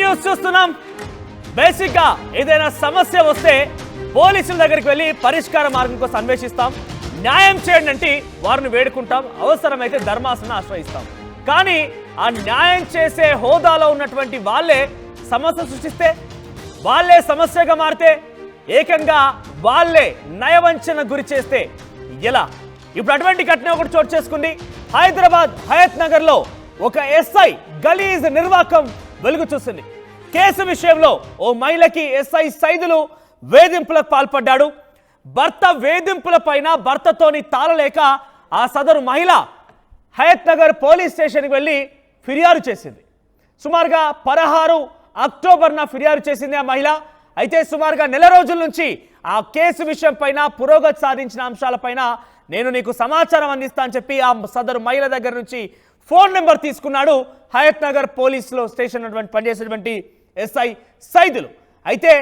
News చూస్తున్నాం. Basic గా ఏదైనా సమస్య వస్తే పోలీసుల దగ్గరికి వెళ్ళి పరిష్కార మార్గం కోసం అన్వేషిస్తాం. న్యాయం చేయండి అంటే వారిని వేడుకుంటాం, అవసరమైతే ధర్మాసనం ఆశ్రయిస్తాం. కానీ ఆ న్యాయం చేసే హోదాలో ఉన్నటువంటి వాళ్ళే సమస్య సృష్టిస్తే, వాళ్ళే సమస్యగా మారితే, ఏకంగా వాళ్ళే నయవంచన గురి చేస్తే ఎలా? ఇప్పుడు అటువంటి ఘటన ఒకటి చోటు చేసుకుంది. హైదరాబాద్ హయత్ నగర్ లో ఒక ఎస్ఐ గలీజ్ నిర్వాకం వెలుగు చూసింది. కేసు విషయంలో ఓ మహిళకి ఎస్ఐ సైదులు వేధింపులకు పాల్పడ్డాడు. భర్త వేధింపుల పైన భర్తతోని తాళలేక ఆ సదరు మహిళ హయత్ నగర్ పోలీస్ స్టేషన్కి వెళ్ళి ఫిర్యాదు చేసింది. సుమారుగా 16 అక్టోబర్న ఫిర్యాదు చేసింది ఆ మహిళ. అయితే సుమారుగా నెల రోజుల నుంచి ఆ కేసు విషయం పైన పురోగతి సాధించిన అంశాలపైన నేను నీకు సమాచారం అందిస్తా అని చెప్పి ఆ సదరు మహిళ దగ్గర నుంచి ఫోన్ నెంబర్ తీసుకున్నాడు హయత్ నగర్ పోలీసులో స్టేషన్ పనిచేసేటువంటి ఎస్ఐ సైదులు. అయితే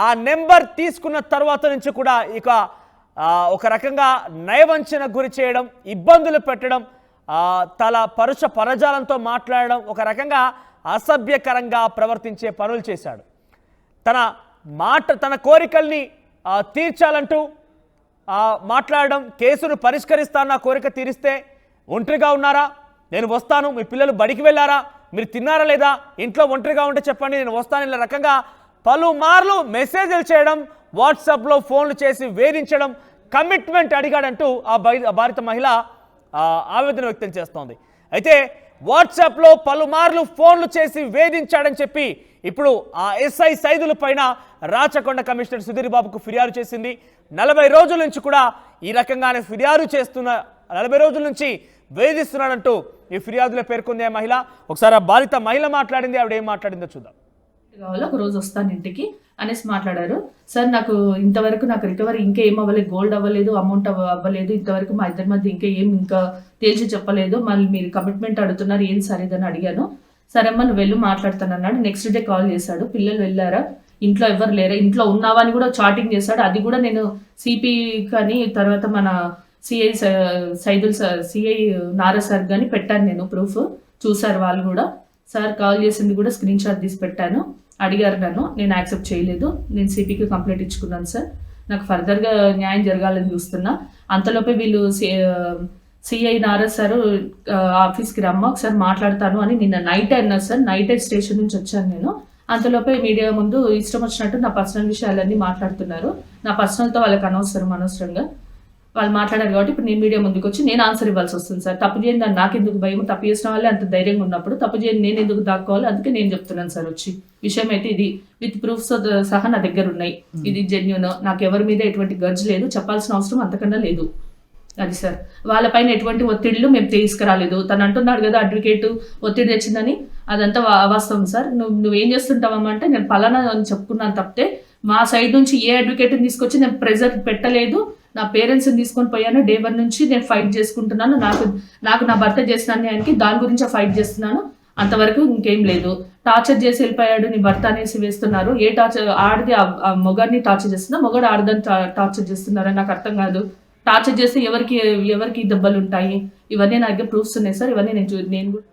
ఆ నెంబర్ తీసుకున్న తర్వాత నుంచి కూడా ఇక ఒక రకంగా నయవంచన గురి చేయడం, ఇబ్బందులు పెట్టడం, పరుష పరజాలంతో మాట్లాడడం, ఒక రకంగా అసభ్యకరంగా ప్రవర్తించే పనులు చేశాడు. తన కోరికల్ని తీర్చాలంటూ మాట్లాడడం, కేసును పరిష్కరిస్తాను, నా కోరిక తీరిస్తే ఒంటరిగా ఉన్నారా, నేను వస్తాను, మీ పిల్లలు బడికి వెళ్ళారా, మీరు తిన్నారా లేదా, ఇంట్లో ఒంటరిగా ఉంటే చెప్పండి నేను వస్తాను, ఇలా రకంగా పలుమార్లు మెసేజ్లు చేయడం, వాట్సాప్లో ఫోన్లు చేసి వేధించడం, కమిట్మెంట్ అడిగాడంటూ ఆ బాధిత మహిళ ఆవేదన వ్యక్తం చేస్తోంది. అయితే వాట్సాప్లో పలుమార్లు ఫోన్లు చేసి వేధించాడని చెప్పి ఇప్పుడు ఆ ఎస్ఐ సైదుల పైన రాచకొండ కమిషనర్ సుధీర్ బాబుకు ఫిర్యాదు చేసింది. 40 రోజుల నుంచి కూడా ఈ రకంగానే ఫిర్యాదు చేస్తున్న, 40 రోజుల నుంచి వేధిస్తున్నాడంటూ ఈ ఫిర్యాదులో పేర్కొంది ఆ మహిళ. ఒకసారి ఆ బాధిత మహిళ మాట్లాడింది, ఆవిడ ఏం మాట్లాడిందో చూద్దాం. కావాలో ఒక రోజు వస్తాను ఇంటికి అనేసి మాట్లాడారు. సార్ నాకు ఇంతవరకు నాకు రికవరీ ఇంకా ఏం అవ్వలేదు, గోల్డ్ అవ్వలేదు, అమౌంట్ అవ్వలేదు, ఇంతవరకు మా ఇద్దరి మధ్య ఇంకా తేల్చి చెప్పలేదు, మళ్ళీ మీరు కమిట్మెంట్ అడుగుతున్నారు, ఏం సరేదని అడిగాను. సరే అమ్మ నువ్వు వెళ్ళి మాట్లాడతాను అన్నాడు. నెక్స్ట్ డే కాల్ చేశాడు, పిల్లలు వెళ్ళారా, ఇంట్లో ఎవరు లేరా, ఇంట్లో ఉన్నావా అని కూడా చాటింగ్ చేశాడు. అది కూడా నేను సిపి కానీ తర్వాత మన CI Saidul CI Nara sir కానీ పెట్టాను, నేను ప్రూఫ్ చూసారు వాళ్ళు కూడా. సార్ కాల్ చేసింది కూడా స్క్రీన్ షాట్ తీసి పెట్టాను. అడిగారు నన్ను, నేను యాక్సెప్ట్ చేయలేదు, నేను సిపికి కంప్లైంట్ ఇచ్చుకున్నాను సార్, నాకు ఫర్దర్గా న్యాయం జరగాలని చూస్తున్నా. అంతలోపే వీళ్ళు సిఐ నారా సార్ ఆఫీస్కి రమ్మ ఒకసారి మాట్లాడతాను అని నిన్న నైట్ అన్నారు సార్. నైట్ స్టేషన్ నుంచి వచ్చాను నేను. అంతలోపే మీడియా ముందు ఇష్టం వచ్చినట్టు నా పర్సనల్ విషయాలన్నీ మాట్లాడుతున్నారు. నా పర్సనల్తో వాళ్ళకి అనవసరంగా వాళ్ళు మాట్లాడారు కాబట్టి ఇప్పుడు నేను మీడియా ముందుకు వచ్చి నేను ఆన్సర్ ఇవ్వాల్సి వస్తుంది సార్. తప్పు చేయని దాన్ని నాకెందుకు భయం, తప్పు చేసిన వాళ్ళే అంత ధైర్యంగా ఉన్నప్పుడు తప్పు చేయని నేను ఎందుకు దాక్కోవాలి, అందుకే నేను చెప్తున్నాను సార్. వచ్చి విషయం అయితే ఇది విత్ ప్రూఫ్స్ సహా నా దగ్గర ఉన్నాయి, ఇది జెన్యూన్, నాకు ఎవరి మీద ఎటువంటి గర్జ్ లేదు, చెప్పాల్సిన అవసరం అంతకన్నా లేదు. అది సార్ వాళ్ళపైన ఎటువంటి ఒత్తిడిలు మేము తీసుకురాలేదు. తను అంటున్నాడు కదా అడ్వకేట్ ఒత్తిడి తెచ్చిందని, అదంతా వాస్తవం సార్. నువ్వేం చేస్తుంటావమ్మా అంటే నేను పలానా అని చెప్పుకున్నాను తప్పితే మా సైడ్ నుంచి ఏ అడ్వకేట్ని తీసుకొచ్చి నేను ప్రెజర్ పెట్టలేదు. నా పేరెంట్స్ని తీసుకొని పోయాను, డే 1 నుంచి నేను ఫైట్ చేసుకుంటున్నాను, నాకు నా భర్త చేసిన అన్యాయానికి దాని గురించి ఫైట్ చేస్తున్నాను, అంతవరకు ఇంకేం లేదు. టార్చర్ చేసి వెళ్ళిపోయాడు నీ భర్త అనేసి వేస్తున్నారు. ఏ టార్చర్, ఆడది మొగాడిని టార్చర్ చేస్తున్నా, మొగాడు ఆడదని టార్చర్ చేస్తున్నారని నాకు అర్థం కాదు. టార్చర్ చేస్తే ఎవరికి దెబ్బలు ఉంటాయి, ఇవన్నీ నా దగ్గర ప్రూఫ్స్ ఉన్నాయి సార్. ఇవన్నీ నేను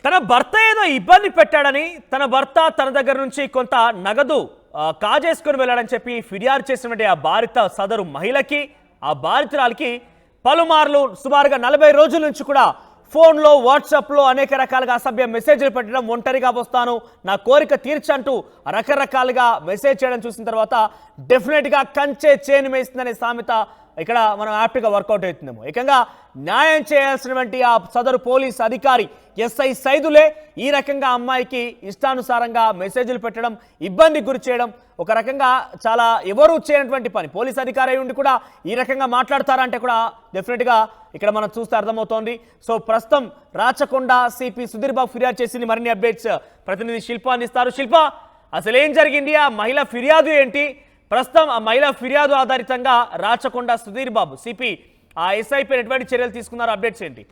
తన భర్త ఏదో ఇబ్బంది పెట్టాడని, తన భర్త తన దగ్గర నుంచి కొంత నగదు కాజేసుకొని వెళ్ళాడని చెప్పి ఫిర్యాదు చేసినటువంటి ఆ బాధిత సదరు మహిళకి, ఆ బాధితురాలకి పలుమార్లు సుమారుగా 40 రోజుల నుంచి కూడా ఫోన్లో వాట్సాప్లో అనేక రకాలుగా అసభ్య మెసేజ్లు పెట్టడం, ఒంటరిగా వస్తాను, నా కోరిక తీర్చంటూ రకరకాలుగా మెసేజ్ చేయడం చూసిన తర్వాత డెఫినెట్గా కంచే చేను వేస్తుందనే సామెత ఇక్కడ మనం యాప్ట్గా వర్కౌట్ అవుతుందేమో. ఏకంగా న్యాయం చేయాల్సినటువంటి ఆ సదరు పోలీస్ అధికారి ఎస్ఐ సైదులే ఈ రకంగా అమ్మాయికి ఇష్టానుసారంగా మెసేజ్లు పెట్టడం, ఇబ్బంది గురి చేయడం, ఒక రకంగా చాలా ఎవరు చేయనటువంటి పని. పోలీస్ అధికారి అయి ఉండి కూడా ఈ రకంగా మాట్లాడతారంటే కూడా డెఫినెట్గా ఇక్కడ మనం చూస్తే అర్థమవుతోంది. సో ప్రస్తుతం రాచకొండ సిపి సుధీర్ బాబు ఫిర్యాదు చేసింది. మరిన్ని అప్డేట్స్ ప్రతినిధి శిల్ప అందిస్తారు. శిల్ప, అసలు ఏం జరిగింది, ఆ మహిళ ఫిర్యాదు ఏంటి, ప్రస్తుతం ఆ మహిళా ఫిర్యాదు ఆధారితంగా రాచకొండ సుధీర్ బాబు సిపి ఆ ఎస్ఐ పై ఎటువంటి చర్యలు తీసుకున్నారు, అప్డేట్స్ ఏంటి?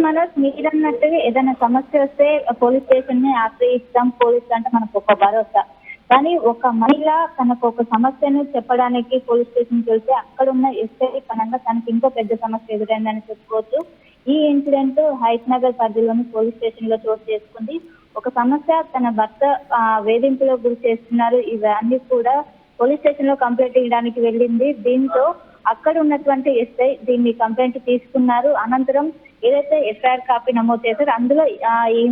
మనోజ్, మీరన్నట్టుగా ఏదైనా సమస్య వస్తే పోలీస్ స్టేషన్ ని ఆశ్రయిస్తాం, పోలీస్ అంటే మనకు ఒక భరోసా. కానీ ఒక మహిళ తనకు ఒక సమస్యను చెప్పడానికి పోలీస్ స్టేషన్కి వెళ్తే అక్కడ ఉన్న ఎస్ఐ పరంగా తనకి ఇంకో పెద్ద సమస్య ఎదురైందని చెప్పుకోవచ్చు. ఈ ఇన్సిడెంట్ హయత్ నగర్ పరిధిలోని పోలీస్ స్టేషన్ లో చోటు చేసుకుంది. ఒక సమస్య తన భర్త వేధింపులకు గురి చేస్తున్నారు, ఇవన్నీ కూడా పోలీస్ స్టేషన్ లో కంప్లైంట్ ఇవ్వడానికి వెళ్ళింది. దీంతో అక్కడ ఉన్నటువంటి ఎస్ఐ దీన్ని కంప్లైంట్ తీసుకున్నారు. అనంతరం ఏదైతే ఎఫ్ఐఆర్ కాపీ నమోదు చేశారో అందులో ఈ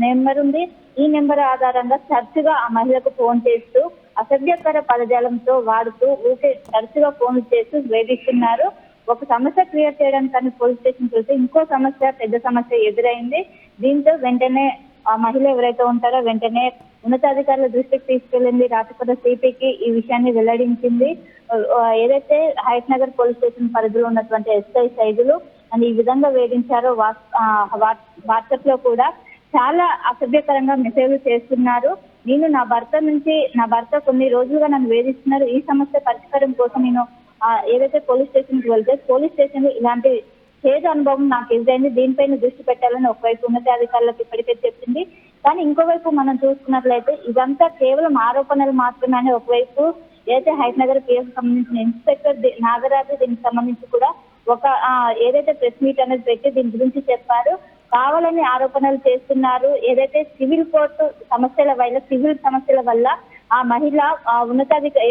నెంబర్ ఉంది. ఈ నెంబర్ ఆధారంగా తరచుగా ఆ మహిళకు ఫోన్ చేస్తూ అసభ్యకర పదజాలంతో వాడుతూ ఊకే తరచుగా ఫోన్లు చేస్తూ వేధిస్తున్నారు. ఒక సమస్య క్లియర్ చేయడానికి పోలీస్ స్టేషన్ వెళ్తే ఇంకో సమస్య, పెద్ద సమస్య ఎదురైంది. దీంతో వెంటనే ఆ మహిళ ఎవరైతే ఉంటారో వెంటనే ఉన్నతాధికారుల దృష్టికి తీసుకెళ్లింది. రాచకొండ సిపికి ఈ విషయాన్ని వెల్లడించింది. ఏదైతే హయత్ నగర్ పోలీస్ స్టేషన్ పరిధిలో ఉన్నటువంటి ఎస్ఐ సైదులు అని ఈ విధంగా వేధించారో వాట్సాప్ లో కూడా చాలా అసభ్యకరంగా మెసేజ్లు చేస్తున్నారు. నేను నా భర్త కొన్ని రోజులుగా నన్ను వేధిస్తున్నారు. ఈ సమస్య పరిష్కారం కోసం నేను ఏదైతే పోలీస్ స్టేషన్ కి వెళ్తే పోలీస్ స్టేషన్ లో ఇలాంటి చేదు అనుభవం నాకు ఎదురైంది, దీనిపైన దృష్టి పెట్టాలని ఒకవైపు ఉన్నతాధికారులకు ఇప్పటికే చెప్పింది. కానీ ఇంకోవైపు మనం చూసుకున్నట్లయితే ఇదంతా కేవలం ఆరోపణలు మాత్రమే అని ఒకవైపు ఏదైతే హయత్ నగర్ పిఎస్ సంబంధించిన ఇన్స్పెక్టర్ నాగరాజు దీనికి సంబంధించి కూడా ఒక ఏదైతే ప్రెస్ మీట్ అనేది పెట్టి దీని గురించి చెప్పారు. కావాలని ఆరోపణలు చేస్తున్నారు. ఏదైతే సివిల్ సమస్యల వల్ల ఆ మహిళ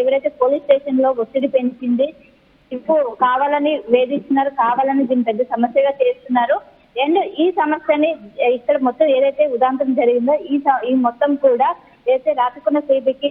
ఎవరైతే పోలీస్ స్టేషన్ లో ఒత్తిడి పెంచింది, ఇప్పుడు కావాలని వేధిస్తున్నారు, కావాలని దీన్ని పెద్ద సమస్యగా చేస్తున్నారు. అండ్ ఈ సమస్యని ఇక్కడ మొత్తం ఏదైతే ఉదాంతం జరిగిందో ఈ మొత్తం కూడా ఏదైతే రాచకొండ సిబికి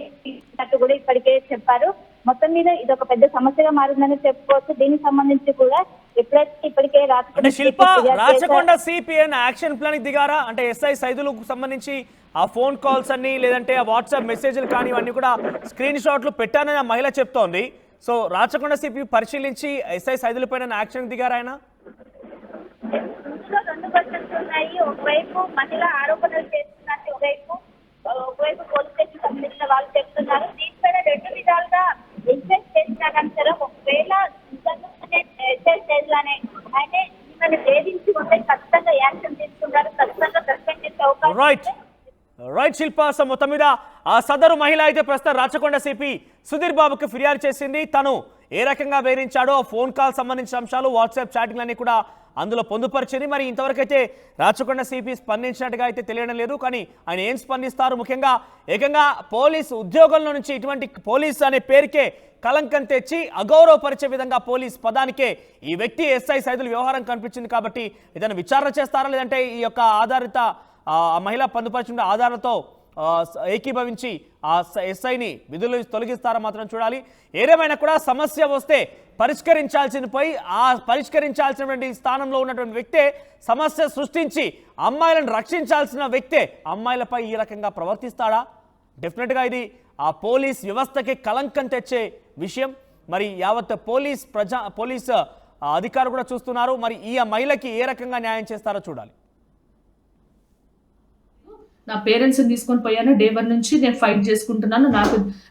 కూడా ఇప్పటికే చెప్పారు. మొత్తం మీద ఇది ఒక పెద్ద సమస్యగా మారిందని చెప్పుకోవచ్చు. దీనికి సంబంధించి కూడా ఇప్పటికే రాచకొండ సిపిఎన్ యాక్షన్ ప్లాన్ దిగారా? అంటే ఎస్ఐ సైదులకు సంబంధించి ఆ ఫోన్ కాల్స్ అన్ని లేదంటే ఆ వాట్సాప్ మెసేజ్లు కానీ ఇవన్నీ కూడా స్క్రీన్ షాట్లు పెట్టానని ఆ మహిళ చెప్తోంది. సో రాచకొండ సిపి పరిశీలించి ఎస్ఐ సైదుల పైన యాక్షన్ దిగారా ఆయన? రెండు వర్షన్స్ ఉన్నాయి. ఒకవైపు మహిళ ఆరోపణలు చేస్తున్నట్టు ఒకవైపు పోలీస్ స్టేషన్ సంబంధించిన వాళ్ళు చెప్తున్నారు. దీనిపైన రెండు విధాలుగా ఎక్సైజ్ చేసినా కానీ సరే ఒకవేళ ఎక్సైజ్ చేయాలనే అయితే మిమ్మల్ని వేధించి ఉంటే ఖచ్చితంగా యాక్షన్ తీసుకుంటారు, ఖచ్చితంగా సస్పెండ్ చేసే అవకాశం. రైట్ శిల్ప, మొత్తం మీద ఆ సదరు మహిళ అయితే ప్రస్తుతం రాచకొండ సిపి సుధీర్ బాబుకి ఫిర్యాదు చేసింది. తను ఏ రకంగా వేధించాడో ఫోన్ కాల్ సంబంధించిన అంశాలు, వాట్సాప్ చాటింగ్ అన్ని కూడా అందులో పొందుపరిచింది. మరి ఇంతవరకు అయితే రాచకొండ సిపి స్పందించినట్టుగా అయితే తెలియడం లేదు. కానీ ఆయన ఏం స్పందిస్తారు? ముఖ్యంగా ఏకంగా పోలీస్ ఉద్యోగంలో నుంచి ఇటువంటి పోలీస్ అనే పేరుకే కలంకం తెచ్చి అగౌరవపరిచే విధంగా పోలీస్ పదానికే ఈ వ్యక్తి ఎస్ఐ సైదుల వ్యవహారం కనిపించింది. కాబట్టి ఏదైనా విచారణ చేస్తారా, లేదంటే ఈ యొక్క ఆధారిత మహిళ పొందుపరిచిన ఆధారాలతో ఏకీభవించి ఆ ఎస్ఐని విధులు తొలగిస్తారా మాత్రం చూడాలి. ఏదేమైనా కూడా సమస్య వస్తే పరిష్కరించాల్సినటువంటి స్థానంలో ఉన్నటువంటి వ్యక్తే సమస్య సృష్టించి అమ్మాయిలను రక్షించాల్సిన వ్యక్తే అమ్మాయిలపై ఈ రకంగా ప్రవర్తిస్తాడా? డెఫినెట్గా ఇది ఆ పోలీస్ వ్యవస్థకి కలంకం తెచ్చే విషయం. మరి యావత్ పోలీస్ అధికారులు కూడా చూస్తున్నారు. మరి ఈ మహిళకి ఏ రకంగా న్యాయం చేస్తారో చూడాలి. నా పేరెంట్స్ని తీసుకొని పోయాను. డే 1 నుంచి నేను ఫైట్ చేసుకుంటున్నాను.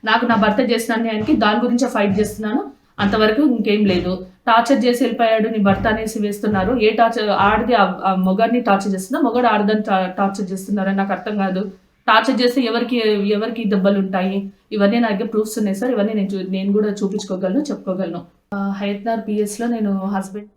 నాకు నా భర్త చేసిన అన్యాయానికి దాని గురించే ఫైట్ చేస్తున్నాను. అంతవరకు ఇంకేం లేదు. టార్చర్ చేసి వెళ్ళిపోయాడు నీ భర్త అనేసి వేస్తున్నారు. ఏ టార్చర్? ఆడిది ఆ మొగాడిని టార్చర్ చేస్తున్నా, మొగాడు ఆడదని టార్చర్ చేస్తున్నారని నాకు అర్థం కాదు. టార్చర్ చేస్తే ఎవరికి దెబ్బలు ఉంటాయి? ఇవన్నీ నా దగ్గర ప్రూఫ్స్ ఉన్నాయి సార్. ఇవన్నీ నేను కూడా చూపించుకోగలను, చెప్పుకోగలను. హయత్ నగర్ పిఎస్లో నేను హస్బెండ్